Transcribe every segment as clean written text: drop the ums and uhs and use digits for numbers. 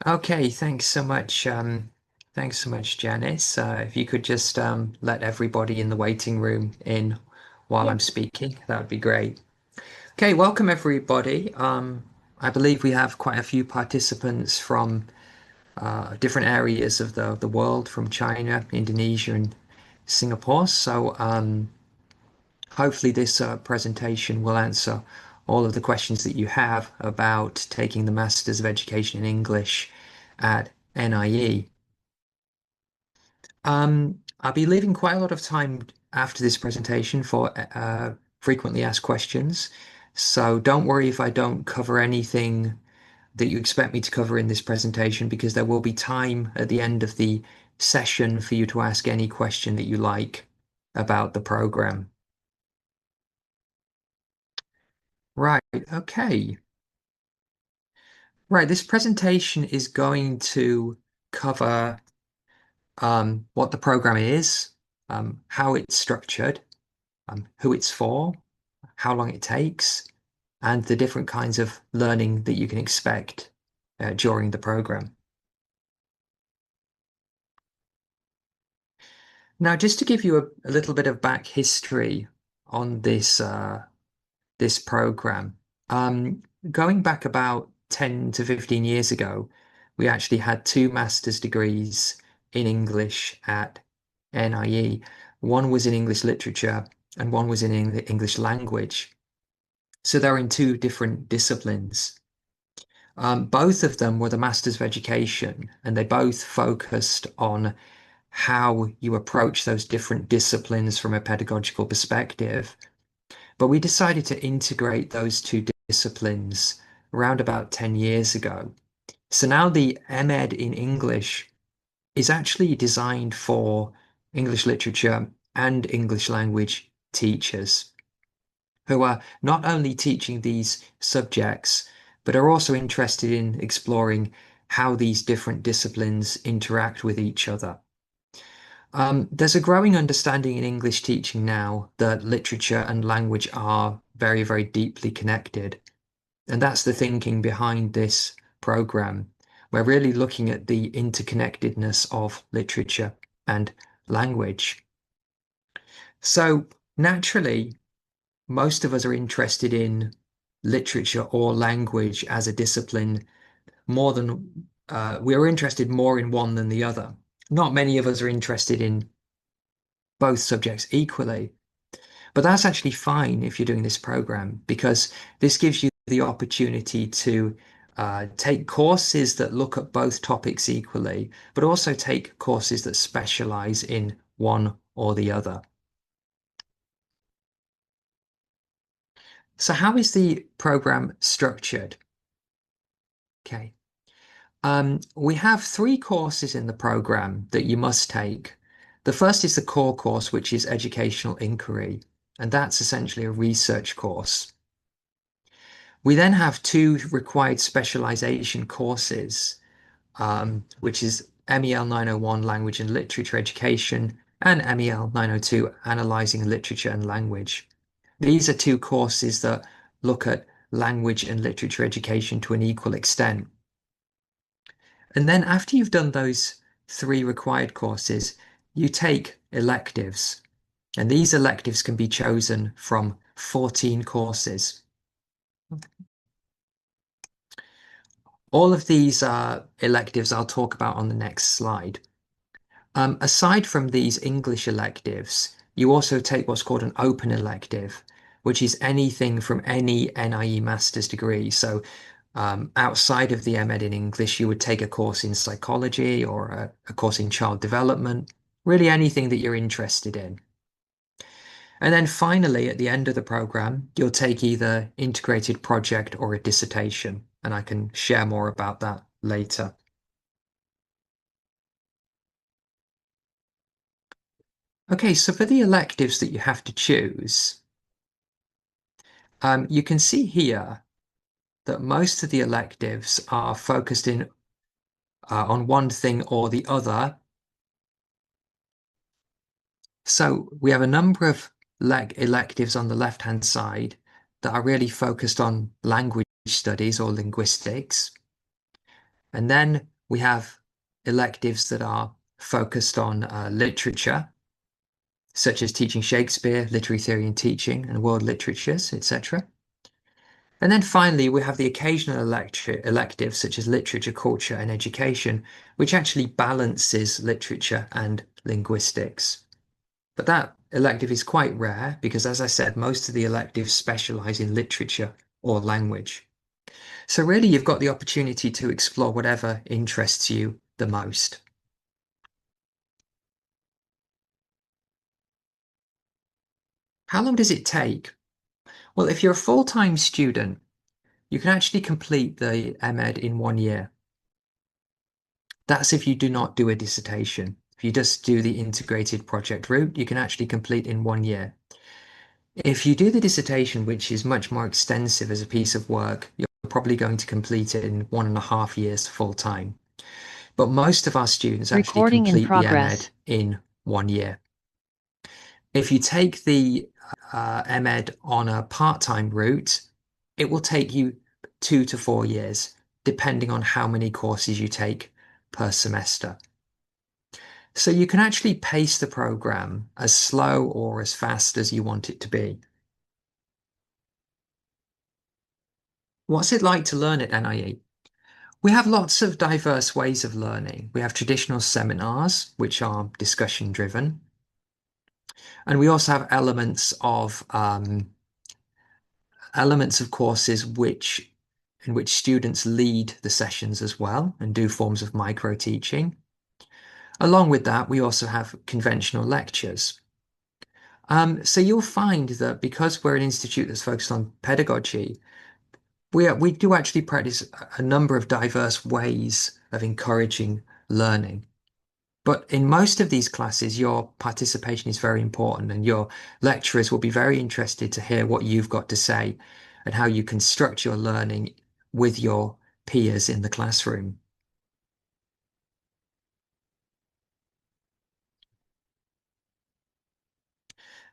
Okay, thanks so much. Thanks so much, Janice. If you could just let everybody in the waiting room in while Yeah, I'm speaking, that would be great. Okay, welcome everybody. I believe we have quite a few participants from different areas of the world, from China, Indonesia, and Singapore. So hopefully this presentation will answer all of the questions that you have about taking the Masters of Education in English at NIE. I'll be leaving quite a lot of time after this presentation for frequently asked questions. So don't worry if I don't cover anything that you expect me to cover in this presentation, because there will be time at the end of the session for you to ask any question that you like about the program. Right, okay. Right, this presentation is going to cover what the program is, how it's structured, who it's for, how long it takes, and the different kinds of learning that you can expect during the program. Now, just to give you a little bit of back history on this program, going back about 10 to 15 years ago, we actually had two master's degrees in English at NIE. One was in English literature and one was in English language. So they're in two different disciplines. Both of them were the Masters of Education, and they both focused on how you approach those different disciplines from a pedagogical perspective. But we decided to integrate those two disciplines around about 10 years ago. So now the MEd in English is actually designed for English literature and English language teachers who are not only teaching these subjects, but are also interested in exploring how these different disciplines interact with each other. There's a growing understanding in English teaching now that literature and language are very, very deeply connected. And that's the thinking behind this program. We're really looking at the interconnectedness of literature and language. So naturally, most of us are interested in literature or language as a discipline more than we're interested more in one than the other. Not many of us are interested in both subjects equally, but that's actually fine if you're doing this program, because this gives you the opportunity to take courses that look at both topics equally, but also take courses that specialize in one or the other. So how is the program structured? Okay. We have three courses in the program that you must take. The first is the core course, which is educational inquiry, and that's essentially a research course. We then have two required specialization courses, which is MEL 901 Language and Literature Education and MEL 902 Analyzing Literature and Language. These are two courses that look at language and literature education to an equal extent. And then after you've done those three required courses, you take electives. And these electives can be chosen from 14 courses. All of these electives I'll talk about on the next slide. Aside from these English electives, you also take what's called an open elective, which is anything from any NIE master's degree. So outside of the MEd in English, you would take a course in psychology or a course in child development, really anything that you're interested in. And then finally, at the end of the program, you'll take either integrated project or a dissertation, and I can share more about that later. Okay, so for the electives that you have to choose, you can see here that most of the electives are focused in on one thing or the other. So we have a number of electives on the left-hand side that are really focused on language studies or linguistics. And then We have electives that are focused on literature, such as teaching Shakespeare, literary theory and teaching, and world literatures, etc. And then finally, we have the occasional electives such as literature, culture, and education, which actually balances literature and linguistics. But that elective is quite rare because, as I said, most of the electives specialize in literature or language. So really, you've got the opportunity to explore whatever interests you the most. How long does it take? Well, if you're a full-time student, you can actually complete the MEd in 1 year. That's if you do not do a dissertation. If you just do the integrated project route, you can actually complete in 1 year. If you do the dissertation, which is much more extensive as a piece of work, you're probably going to complete it in 1.5 years full time. But most of our students actually Recording in complete the MEd progress. in 1 year. If you take the MEd on a part-time route, it will take you 2 to 4 years, depending on how many courses you take per semester. So you can actually pace the program as slow or as fast as you want it to be. What's it like to learn at NIE? We have lots of diverse ways of learning. We have traditional seminars, which are discussion driven. And we also have elements of courses in which students lead the sessions as well and do forms of micro teaching. Along with that, we also have conventional lectures. So you'll find that because we're an institute that's focused on pedagogy, we do actually practice a number of diverse ways of encouraging learning. But in most of these classes, your participation is very important, and your lecturers will be very interested to hear what you've got to say and how you construct your learning with your peers in the classroom.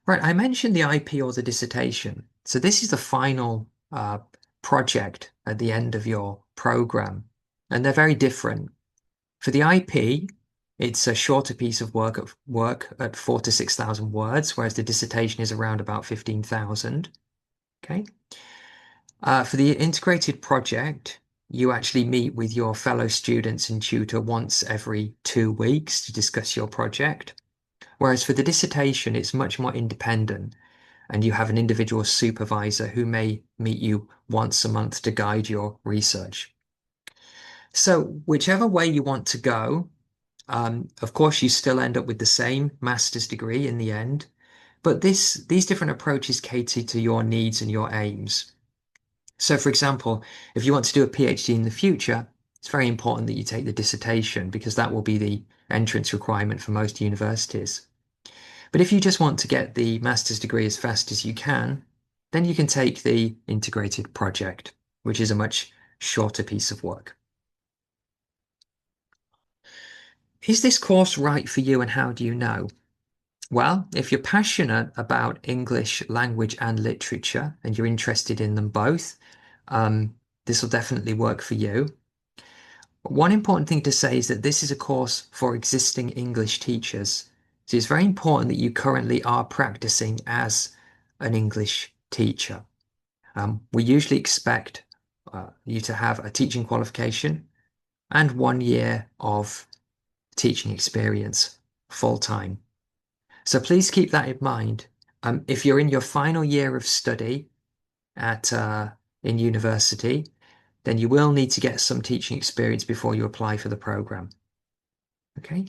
Right, I mentioned the IP or the dissertation. So this is the final project at the end of your program, and they're very different. For the IP, it's a shorter piece of work at 4 to 6,000 words, whereas the dissertation is around about 15,000. Okay. For the integrated project, you actually meet with your fellow students and tutor once every 2 weeks to discuss your project. Whereas for the dissertation, it's much more independent, and you have an individual supervisor who may meet you once a month to guide your research. So whichever way you want to go, of course, you still end up with the same master's degree in the end, but these different approaches cater to your needs and your aims. So, for example, if you want to do a PhD in the future, it's very important that you take the dissertation because that will be the entrance requirement for most universities. But if you just want to get the master's degree as fast as you can, then you can take the integrated project, which is a much shorter piece of work. Is this course right for you and how do you know? Well, if you're passionate about English language and literature and you're interested in them both, this will definitely work for you. One important thing to say is that this is a course for existing English teachers. So it's very important that you currently are practicing as an English teacher. We usually expect you to have a teaching qualification and 1 year of teaching experience full time. So please keep that in mind. If you're in your final year of study at in university, then you will need to get some teaching experience before you apply for the program. Okay.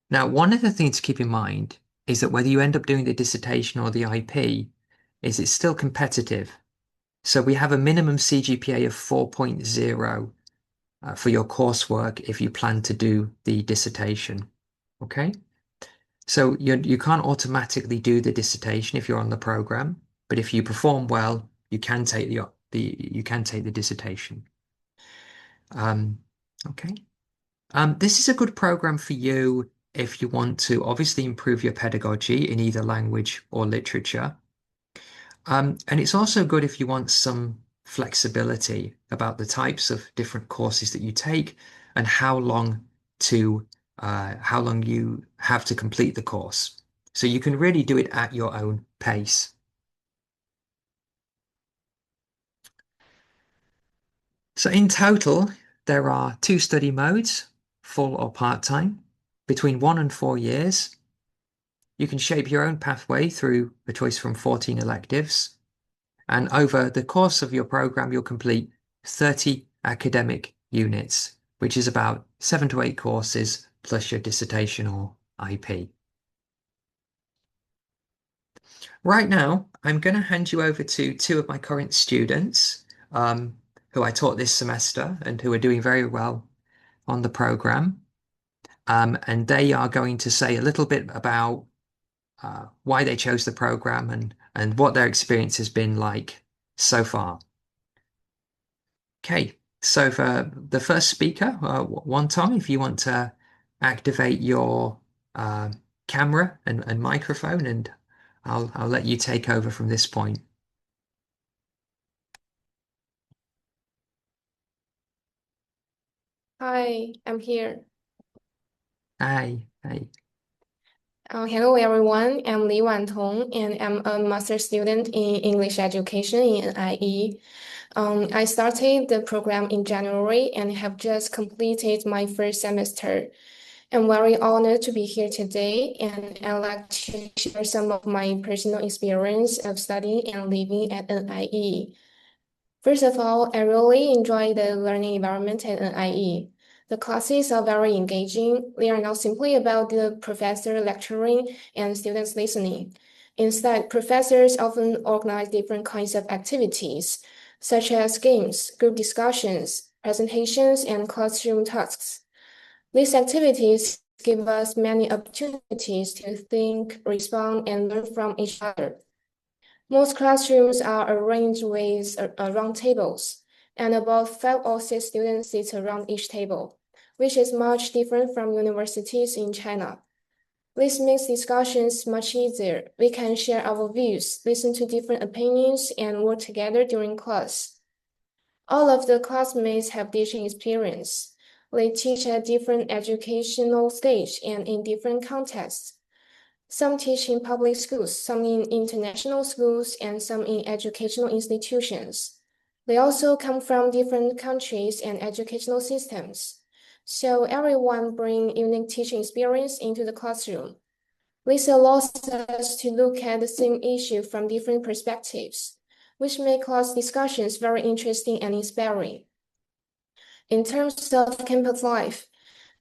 Now, one other thing to keep in mind is that whether you end up doing the dissertation or the IP, is it's still competitive. So we have a minimum CGPA of 4.0 for your coursework if you plan to do the dissertation. Okay. So you can't automatically do the dissertation if you're on the program, but if you perform well, you can take the dissertation. Okay. This is a good program for you if you want to obviously improve your pedagogy in either language or literature. And it's also good if you want some flexibility about the types of different courses that you take and how long you have to complete the course. So you can really do it at your own pace. So in total, there are two study modes, full or part-time, between 1 and 4 years. You can shape your own pathway through a choice from 14 electives. And over the course of your program, you'll complete 30 academic units, which is about 7 to 8 courses plus your dissertation or IP. Right now, I'm going to hand you over to two of my current students, who I taught this semester and who are doing very well on the program. And they are going to say a little bit about why they chose the program and what their experience has been like so far. Okay, so for the first speaker, Tom, if you want to activate your uh, camera and microphone, and I'll let you take over from this point. Hi, I'm here. Hi, hey. Hello everyone, I'm Li Wantong and I'm a master student in English education in NIE. I started the program in January and have just completed my first semester. I'm very honored to be here today and I'd like to share some of my personal experience of studying and living at NIE. First of all, I really enjoy the learning environment at NIE. The classes are very engaging. They are not simply about the professor lecturing and students listening. Instead, professors often organize different kinds of activities, such as games, group discussions, presentations, and classroom tasks. These activities give us many opportunities to think, respond, and learn from each other. Most classrooms are arranged with round tables, and about 5 or 6 students sit around each table, which is much different from universities in China. This makes discussions much easier. We can share our views, listen to different opinions, and work together during class. All of the classmates have teaching experience. They teach at different educational stage and in different contexts. Some teach in public schools, some in international schools, and some in educational institutions. They also come from different countries and educational systems. So everyone bring unique teaching experience into the classroom. This allows us to look at the same issue from different perspectives, which make class discussions very interesting and inspiring. In terms of campus life,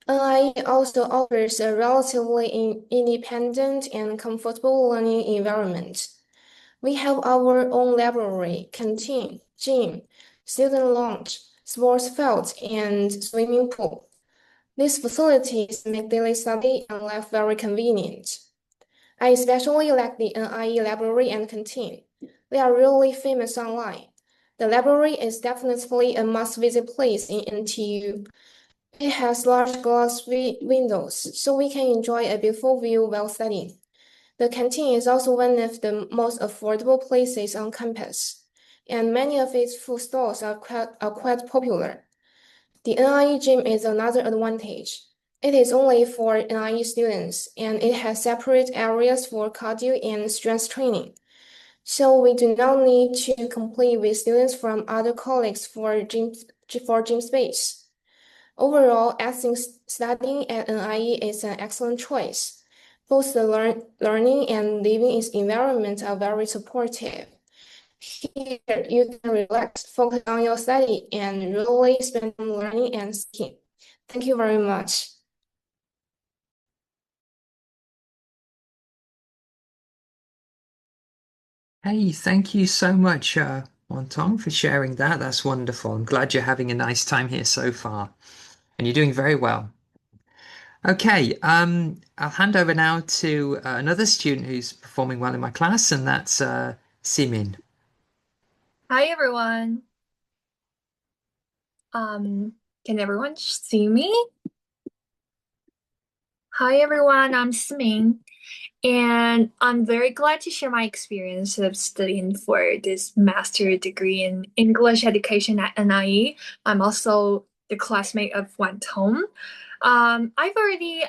NIE also offers a relatively independent and comfortable learning environment. We have our own library, canteen, gym, student lounge, sports field, and swimming pool. These facilities make daily study and life very convenient. I especially like the NIE library and canteen. They are really famous online. The library is definitely a must-visit place in NTU. It has large glass windows, so we can enjoy a beautiful view while studying. The canteen is also one of the most affordable places on campus, and many of its food stalls are quite popular. The NIE gym is another advantage. It is only for NIE students, and it has separate areas for cardio and strength training. So we do not need to compete with students from other colleges for gym space. Overall, I think studying at NIE is an excellent choice. Both the learning and living environment are very supportive. Here, you can relax, focus on your study, and really spend time learning and thinking. Thank you very much. Hey, thank you so much, Tom, for sharing that. That's wonderful. I'm glad you're having a nice time here so far, and you're doing very well. Okay, I'll hand over now to another student who's performing well in my class, and that's Simin. Hi everyone. Um, can everyone see me? Hi everyone, I'm Sming, and I'm very glad to share my experience of studying for this master degree in English education at NIE. I'm also the classmate of Wan Tong. I've already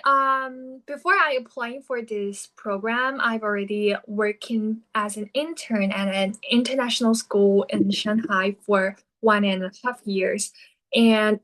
before I applying for this program, I've already working as an intern at an international school in Shanghai for 1.5 years, and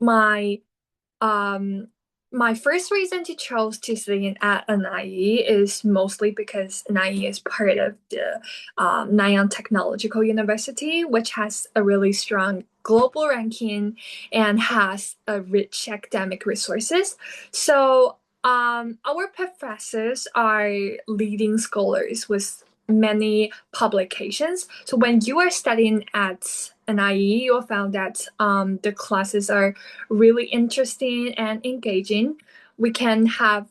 um, my first reason to choose to study at NIE is mostly because NIE is part of the Nanyang Technological University, which has a really strong global ranking and has a rich academic resources. So our professors are leading scholars with many publications. So when you are studying at NIE, you'll find that the classes are really interesting and engaging. We can have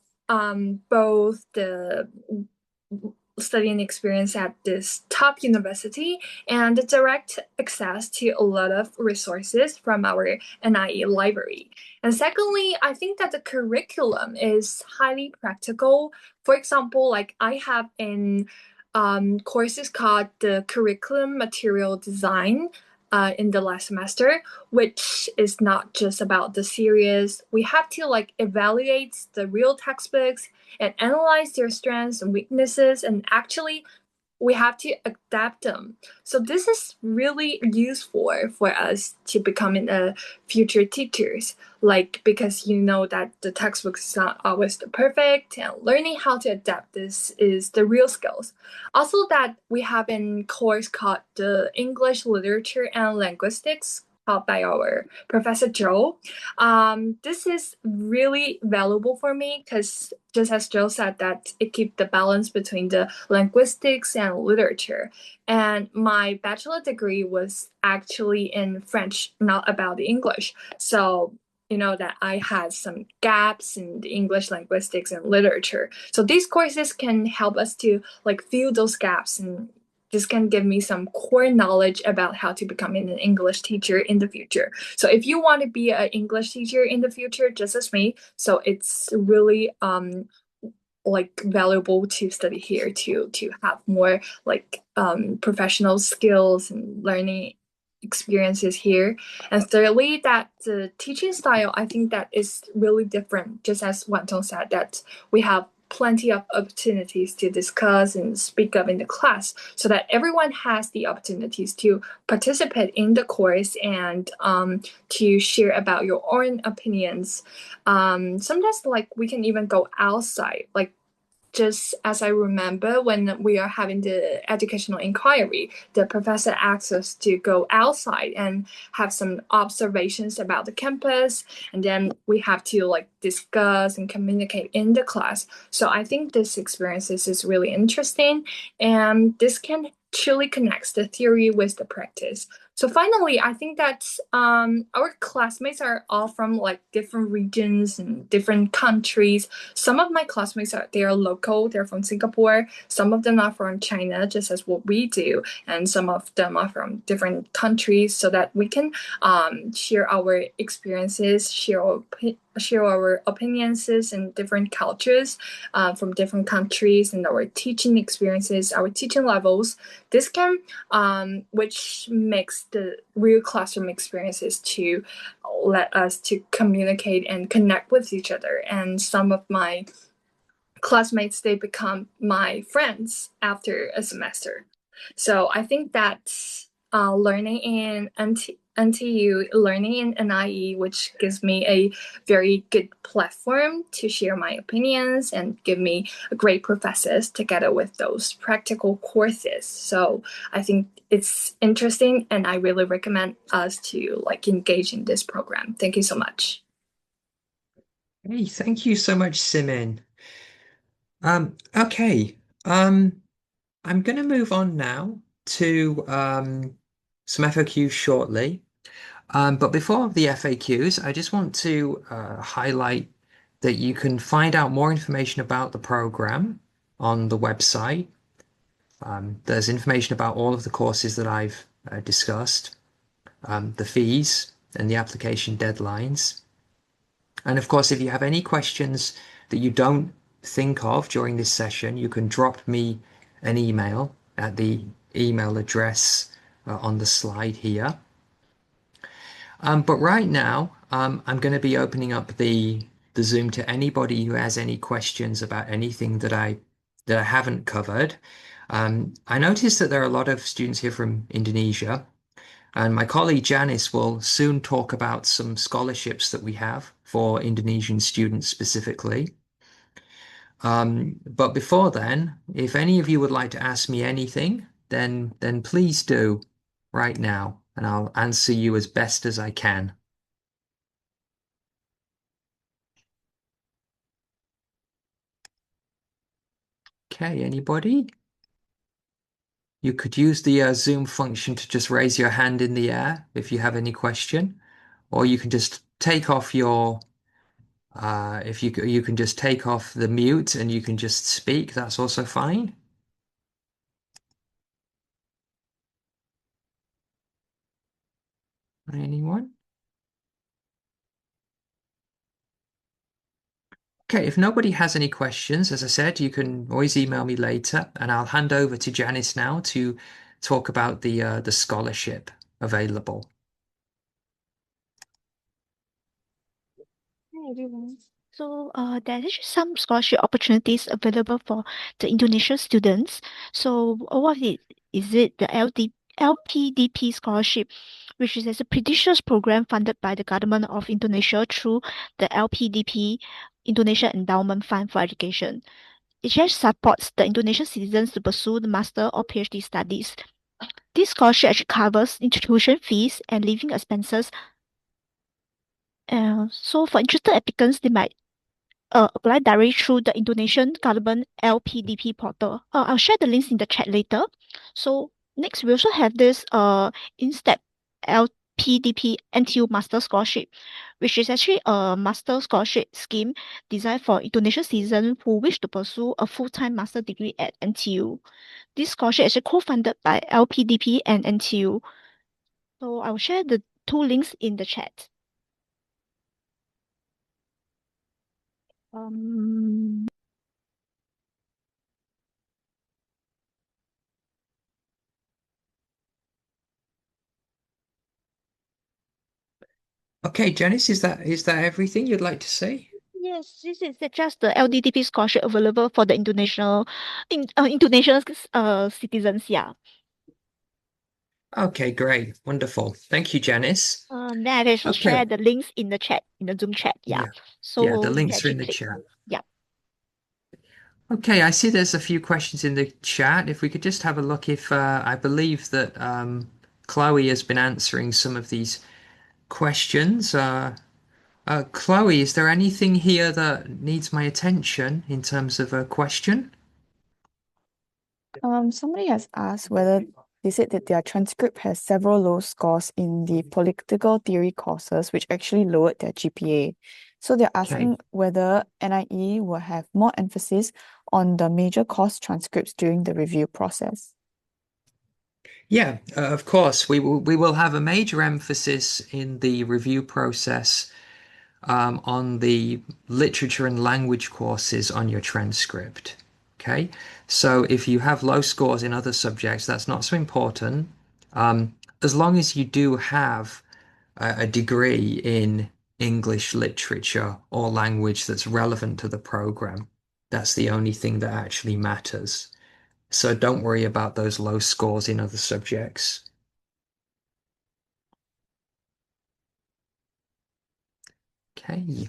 both the studying experience at this top university and direct access to a lot of resources from our NIE library. And secondly, I think that the curriculum is highly practical. For example, like I have in courses called the curriculum material design in the last semester, which is not just about the series. We have to like evaluate the real textbooks and analyze their strengths and weaknesses, and actually we have to adapt them. So this is really useful for us to becoming a future teachers, like because you know that the textbook is not always the perfect, and learning how to adapt this is the real skills. Also, that we have a course called the English Literature and Linguistics taught by our Professor Joe. This is really valuable for me because just as Joe said, that it keeps the balance between the linguistics and literature. And my bachelor degree was actually in French, not about the English. So you know that I had some gaps in the English linguistics and literature. So these courses can help us to like fill those gaps, and this can give me some core knowledge about how to become an English teacher in the future. So if you want to be an English teacher in the future, just as me, so it's really like valuable to study here to have more like professional skills and learning experiences here. And thirdly, that the teaching style, I think that is really different. Just as Wan Tong said, that we have plenty of opportunities to discuss and speak up in the class, so that everyone has the opportunities to participate in the course and to share about your own opinions. Sometimes like we can even go outside, like just as I remember when we are having the educational inquiry, the professor asks us to go outside and have some observations about the campus, and then we have to like discuss and communicate in the class. So I think this experience is really interesting, and this can truly connects the theory with the practice. So finally, I think that our classmates are all from like different regions and different countries. Some of my classmates are local, they're from Singapore. Some of them are from China, just as what we do, and some of them are from different countries, so that we can share our experiences, share our opinions and different cultures from different countries, and our teaching experiences, our teaching levels. This can, which makes the real classroom experiences to let us to communicate and connect with each other. And some of my classmates, they become my friends after a semester. So I think that learning in NTU, learning in NIE, which gives me a very good platform to share my opinions and give me great professors together with those practical courses. So I think it's interesting, and I really recommend us to like engage in this program. Thank you so much. Hey, thank you so much, Simin. Okay. Um, I'm going to move on now to some FAQs shortly. But before the FAQs, I just want to highlight that you can find out more information about the program on the website. There's information about all of the courses that I've discussed, the fees and the application deadlines. And of course, if you have any questions that you don't think of during this session, you can drop me an email at the email address on the slide here. But right now, I'm going to be opening up the Zoom to anybody who has any questions about anything that I haven't covered. I noticed that there are a lot of students here from Indonesia, and my colleague Janice will soon talk about some scholarships that we have for Indonesian students specifically. But before then, if any of you would like to ask me anything, then please do right now, and I'll answer you as best as I can. Okay, anybody? You could use the Zoom function to just raise your hand in the air if you have any question, or you can just take off your if you can just take off the mute and you can just speak. That's also fine. Anyone? Okay, if nobody has any questions, as I said, you can always email me later, and I'll hand over to Janice now to talk about the scholarship available. Hi everyone. There's actually some scholarship opportunities available for the Indonesian students. So, what is it? The LPDP scholarship, which is a prestigious program funded by the government of Indonesia through the LPDP Indonesia Endowment Fund for Education. It just supports the Indonesian citizens to pursue the master or PhD studies. This scholarship actually covers institution fees and living expenses. So for interested applicants, they might apply directly through the Indonesian government LPDP portal. I'll share the links in the chat later. So next, we also have this in-step LPDP NTU Master Scholarship, which is actually a master scholarship scheme designed for Indonesian citizens who wish to pursue a full-time master degree at NTU. This scholarship is co-funded by LPDP and NTU. So I'll share the two links in the chat. Okay, Janice, is that everything you'd like to say? Yes, this is just the LDDP scholarship available for the Indonesian citizens. Yeah. Okay, great. Wonderful. Thank you, Janice. Then I can actually Okay. share the links in the chat, in the Zoom chat. Yeah. Yeah, the So you can links are in actually the click. chat. Yeah. Okay, I see there's a few questions in the chat. If we could just have a look if I believe that Chloe has been answering some of these questions. Chloe, is there anything here that needs my attention in terms of a question? Somebody has asked whether they said that their transcript has several low scores in the political theory courses, which actually lowered their GPA. So they're asking whether NIE will have more emphasis on the major course transcripts during the review process. Yeah, of course. We will have a major emphasis in the review process on the literature and language courses on your transcript. Okay, so if you have low scores in other subjects, that's not so important. As long as you do have a degree in English literature or language that's relevant to the program, that's the only thing that actually matters. So don't worry about those low scores in other subjects. Okay.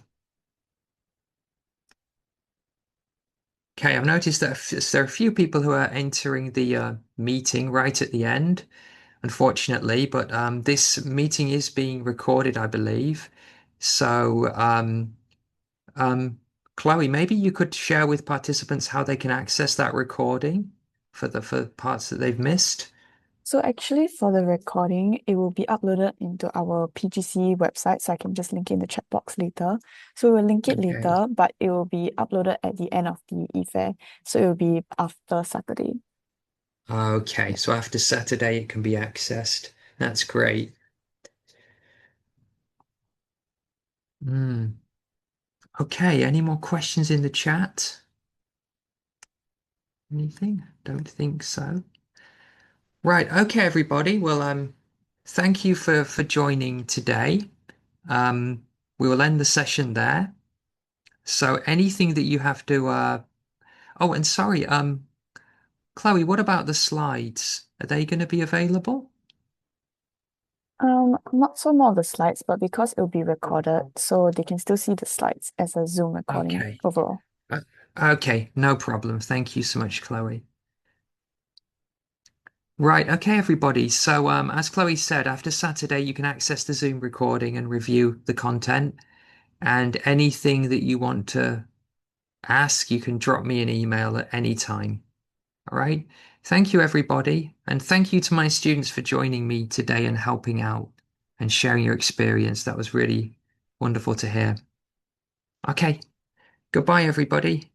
Okay, I've noticed that there are a few people who are entering the meeting right at the end, unfortunately, but this meeting is being recorded, I believe. So, Chloe, maybe you could share with participants how they can access that recording for the parts that they've missed. So actually for the recording, it will be uploaded into our PGC website. So I can just link in the chat box later. So we'll link it Okay. later, but it will be uploaded at the end of the e-fair. So it will be after Saturday. Okay, so after Saturday it can be accessed. That's great. Okay, any more questions in the chat? Anything? Don't think so. Right. Okay, everybody. Well, thank you for joining today. We will end the session there. So anything that you have to oh, and sorry, Chloe, what about the slides? Are they going to be available? Not so more of the slides, but because it will be recorded, so they can still see the slides as a Zoom recording Okay. overall. Okay, no problem. Thank you so much, Chloe. Right, okay, everybody. So, as Chloe said, after Saturday, you can access the Zoom recording and review the content. And anything that you want to ask, you can drop me an email at any time. All right. Thank you, everybody. And thank you to my students for joining me today and helping out and sharing your experience. That was really wonderful to hear. Okay. Goodbye, everybody.